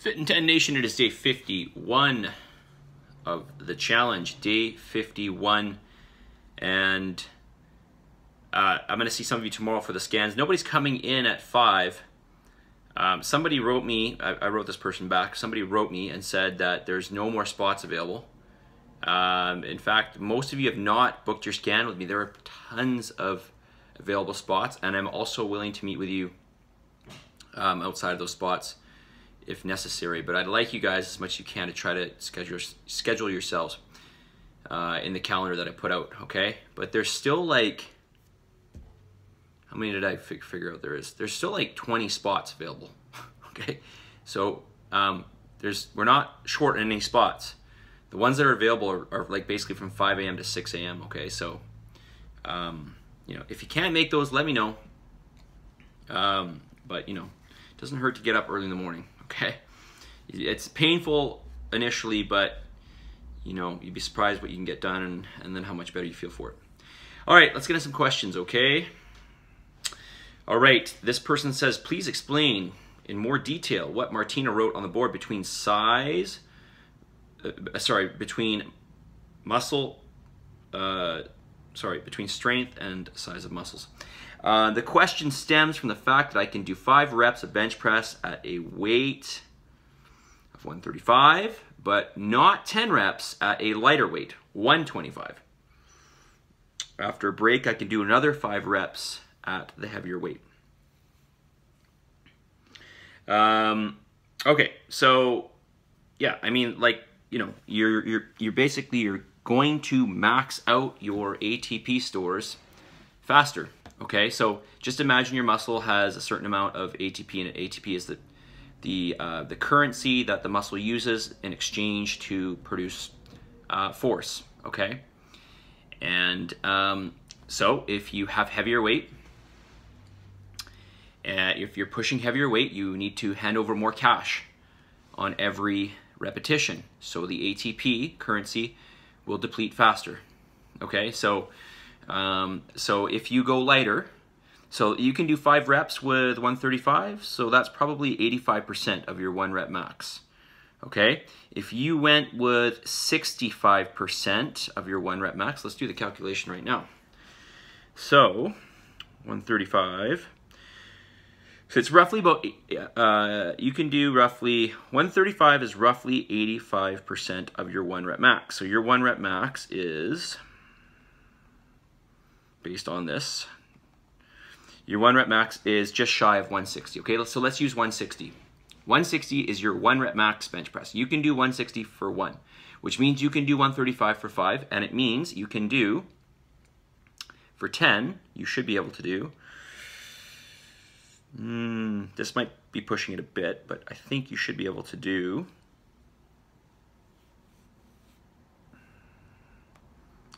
Fit in 10 Nation, it is day 51 of the challenge, day 51, and I'm going to see some of you tomorrow for the scans. Nobody's coming in at 5. Somebody wrote me, I wrote this person back, somebody wrote me and said that there's no more spots available. In fact, most of you have not booked your scan with me. There are tons of available spots, and I'm also willing to meet with you outside of those spots if necessary, but I'd like you guys as much as you can to try to schedule yourselves in the calendar that I put out, okay? But there's still like, how many did I figure out there is? There's still like 20 spots available, okay? So we're not short in any spots. The ones that are available are like basically from 5 a.m. to 6 a.m., okay? So, you know, if you can't make those, let me know. But, you know, it doesn't hurt to get up early in the morning. Okay, it's painful initially, but you know, you'd be surprised what you can get done and then how much better you feel for it. All right, let's get into some questions, okay? All right, this person says, please explain in more detail what Martina wrote on the board between between strength and size of muscles. The question stems from the fact that I can do 5 reps of bench press at a weight of 135, but not 10 reps at a lighter weight, 125. After a break, I can do another 5 reps at the heavier weight. Okay, so yeah, I mean, like, you know, you're basically going to max out your ATP stores faster. Okay, so just imagine your muscle has a certain amount of ATP, and ATP is the currency that the muscle uses in exchange to produce force. Okay, and so if you have heavier weight, if you're pushing heavier weight, you need to hand over more cash on every repetition. So the ATP currency will deplete faster. Okay, so if you go lighter, so you can do 5 reps with 135, so that's probably 85% of your 1 rep max. Okay, if you went with 65% of your 1 rep max, let's do the calculation right now. So 135, so it's roughly about, you can do roughly, 135 is roughly 85% of your 1 rep max. So your 1 rep max is, based on this, your 1 rep max is just shy of 160. Okay, so let's use 160. 160 is your 1 rep max bench press. You can do 160 for 1, which means you can do 135 for 5, and it means you can do, for 10, you should be able to do, this might be pushing it a bit, but I think you should be able to do,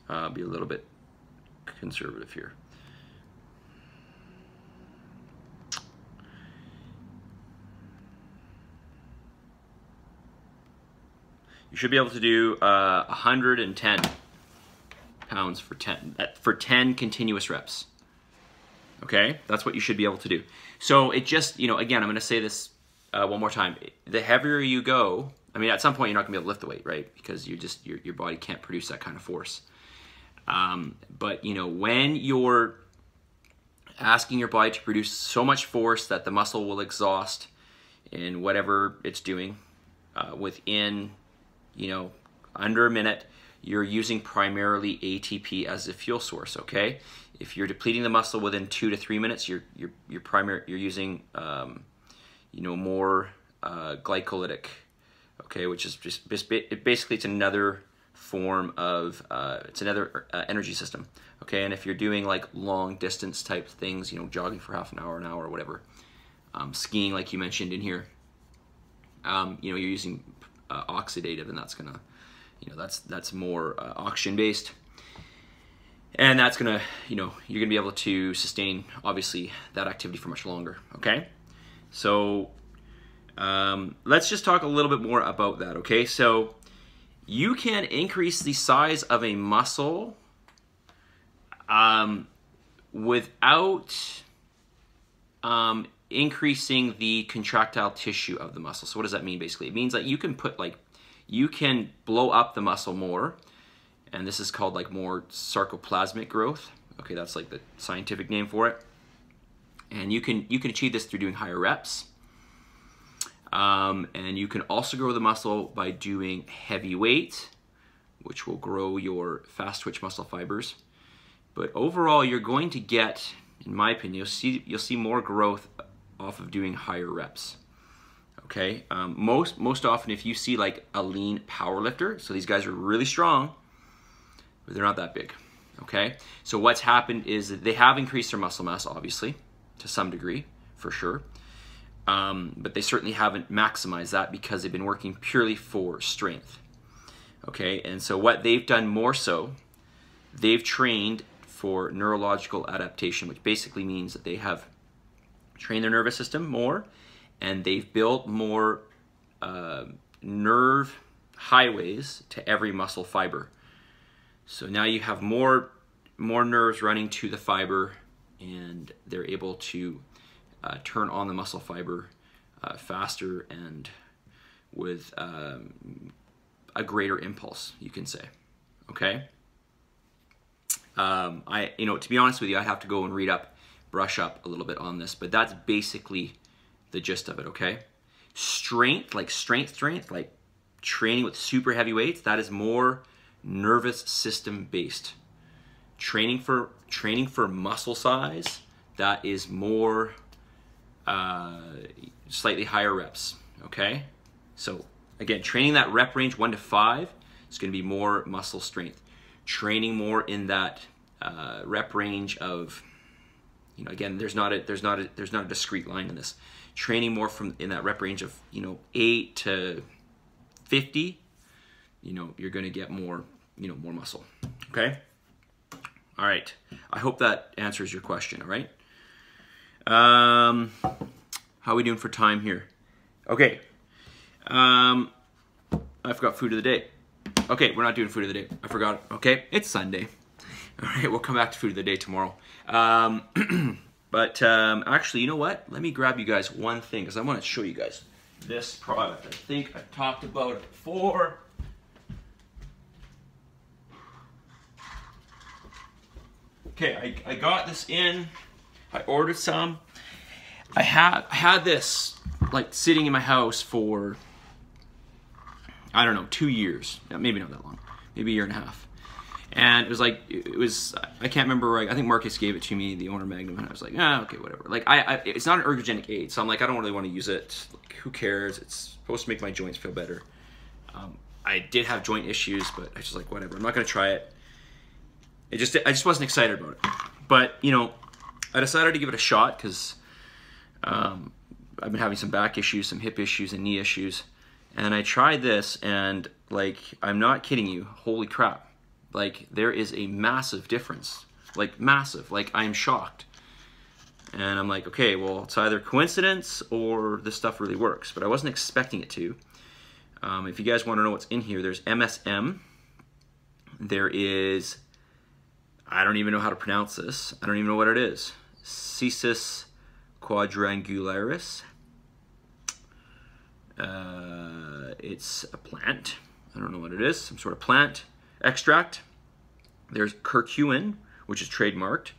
be a little bit conservative here. You should be able to do 110 pounds for 10 continuous reps. Okay, that's what you should be able to do. So it just, you know, again, I'm going to say this one more time. The heavier you go, I mean, at some point you're not going to be able to lift the weight, right? Because you just your body can't produce that kind of force. But you know, when you're asking your body to produce so much force that the muscle will exhaust in whatever it's doing within, you know, under a minute, you're using primarily ATP as a fuel source. Okay, if you're depleting the muscle within 2 to 3 minutes, you're using you know, more glycolytic. Okay, which is just basically it's another form of it's another energy system. Okay, and if you're doing like long distance type things, you know, jogging for half an hour, or whatever, skiing like you mentioned in here, you know, you're using oxidative, and that's gonna, you know, that's more oxygen based, and that's gonna, you know, you're gonna be able to sustain obviously that activity for much longer. Okay, so let's just talk a little bit more about that. Okay, so you can increase the size of a muscle without increasing the contractile tissue of the muscle. So what does that mean basically? It means that you can you can blow up the muscle more, and this is called like more sarcoplasmic growth. Okay, that's like the scientific name for it. And you can achieve this through doing higher reps. And you can also grow the muscle by doing heavy weight, which will grow your fast twitch muscle fibers. But overall, you're going to get, in my opinion, you'll see more growth off of doing higher reps. Okay, most often if you see like a lean power lifter, so these guys are really strong, but they're not that big. Okay, so what's happened is that they have increased their muscle mass, obviously, to some degree, for sure. But they certainly haven't maximized that because they've been working purely for strength. Okay, and so what they've done more so, they've trained for neurological adaptation, which basically means that they have trained their nervous system more, and they've built more nerve highways to every muscle fiber. So now you have more nerves running to the fiber, and they're able to turn on the muscle fiber faster and with a greater impulse, you can say. Okay. To be honest with you, I have to go and brush up a little bit on this, but that's basically the gist of it. Okay. Strength, like strength, like training with super heavy weights, that is more nervous system based. Training for muscle size, that is more slightly higher reps. Okay, so again, training that rep range 1 to 5 is going to be more muscle strength. Training more in that rep range of, again, there's not a discrete line in this. Training more in that rep range of 8 to 50, you're going to get more more muscle. Okay. All right. I hope that answers your question. All right. How are we doing for time here? Okay. I forgot food of the day. Okay, we're not doing food of the day. I forgot it. Okay, it's Sunday. All right, we'll come back to food of the day tomorrow. Actually, you know what? Let me grab you guys one thing because I want to show you guys this product. I think I've talked about it before. Okay, I got this in. I ordered some. I had this like sitting in my house for, I don't know, 2 years. Maybe not that long. Maybe a year and a half. And it was I can't remember. I think Marcus gave it to me, the owner Magnum, and I was like, okay, whatever. Like it's not an ergogenic aid, so I'm like, I don't really want to use it. Like, who cares? It's supposed to make my joints feel better. I did have joint issues, but I was just like, whatever. I'm not gonna try it. I just wasn't excited about it. But I decided to give it a shot because I've been having some back issues, some hip issues, and knee issues. And I tried this, and like, I'm not kidding you, holy crap. Like, there is a massive difference. Like, massive. Like, I'm shocked. And I'm like, okay, well, it's either coincidence or this stuff really works. But I wasn't expecting it to. If you guys want to know what's in here, there's MSM. There is, I don't even know how to pronounce this. I don't even know what it is. Cissus quadrangularis. It's a plant. I don't know what it is. Some sort of plant extract. There's curcumin, which is trademarked,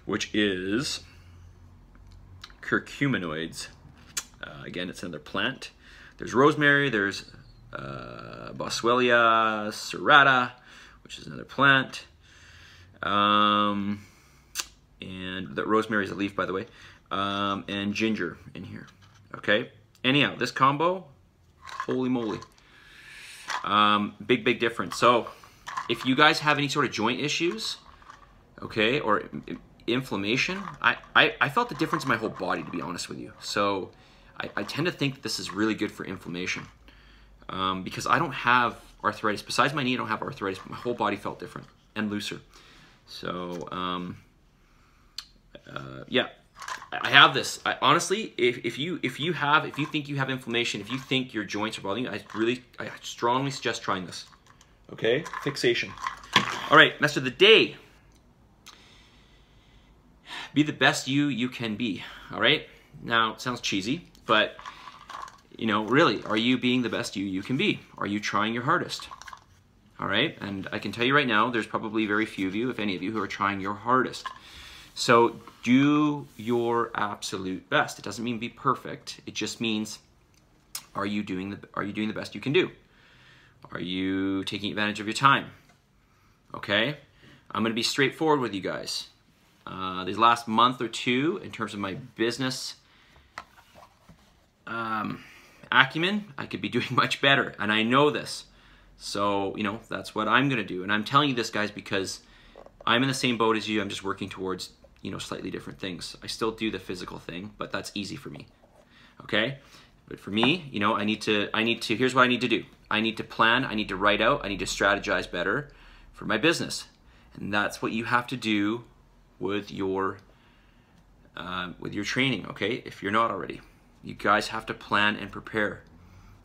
which is curcuminoids. Again, it's another plant. There's rosemary. There's Boswellia serrata, which is another plant. And the rosemary is a leaf, by the way. And ginger in here. Okay. Anyhow, this combo, holy moly. Big difference. So if you guys have any sort of joint issues, okay, or inflammation, I felt the difference in my whole body, to be honest with you. So I tend to think that this is really good for inflammation because I don't have arthritis. Besides my knee, I don't have arthritis, but my whole body felt different and looser. So yeah, I have this. Honestly, if you think you have inflammation, if you think your joints are bothering you, I strongly suggest trying this. Okay, fixation. All right, message of the day. Be the best you can be. All right, Now, it sounds cheesy, but you know, really, are you being the best you can be? Are you trying your hardest? All right, and I can tell you right now, there's probably very few of you, if any of you, who are trying your hardest. So do your absolute best. It doesn't mean be perfect. It just means, are you doing the best you can do? Are you taking advantage of your time? Okay, I'm going to be straightforward with you guys. These last month or two, in terms of my business acumen, I could be doing much better, and I know this. So, you know, that's what I'm going to do. And I'm telling you this, guys, because I'm in the same boat as you. I'm just working towards, you know, slightly different things. I still do the physical thing, but that's easy for me. Okay? But for me, you know, I need to, here's what I need to do. I need to plan, I need to write out, I need to strategize better for my business. And that's what you have to do with your training, okay? If you're not already. You guys have to plan and prepare.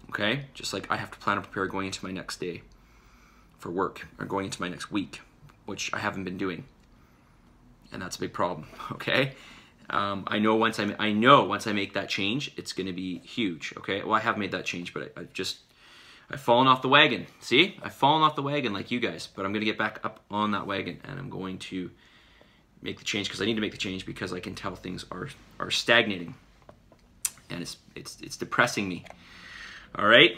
Okay, just like I have to plan and prepare going into my next day for work or going into my next week, which I haven't been doing, and that's a big problem. Okay, I know once I make that change, it's going to be huge. Okay, well, I have made that change, but I've fallen off the wagon. See, I've fallen off the wagon like you guys, but I'm going to get back up on that wagon, and I'm going to make the change because I need to make the change because I can tell things are stagnating, and it's depressing me. All right,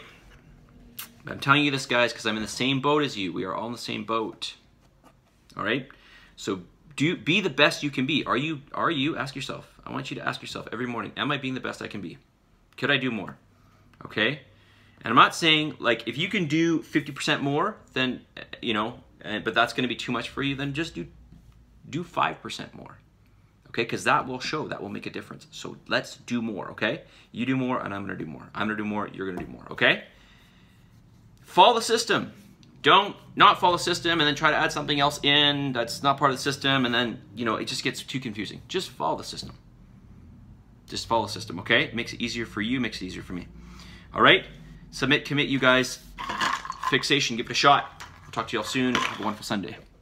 I'm telling you this, guys, because I'm in the same boat as you. We are all in the same boat. All right, so be the best you can be. Are you? Ask yourself. I want you to ask yourself every morning, am I being the best I can be? Could I do more? Okay, and I'm not saying, like, if you can do 50% more, then, you know, but that's going to be too much for you, then just do 5% more. Okay, because that will show, that will make a difference. So let's do more, okay? You do more, and I'm going to do more. I'm going to do more, you're going to do more, okay? Follow the system. Don't not follow the system and then try to add something else in that's not part of the system, and then, you know, it just gets too confusing. Just follow the system. Just follow the system, okay? It makes it easier for you, makes it easier for me. All right? Submit, commit, you guys. Fixation, give it a shot. I'll talk to you all soon. Have a wonderful Sunday.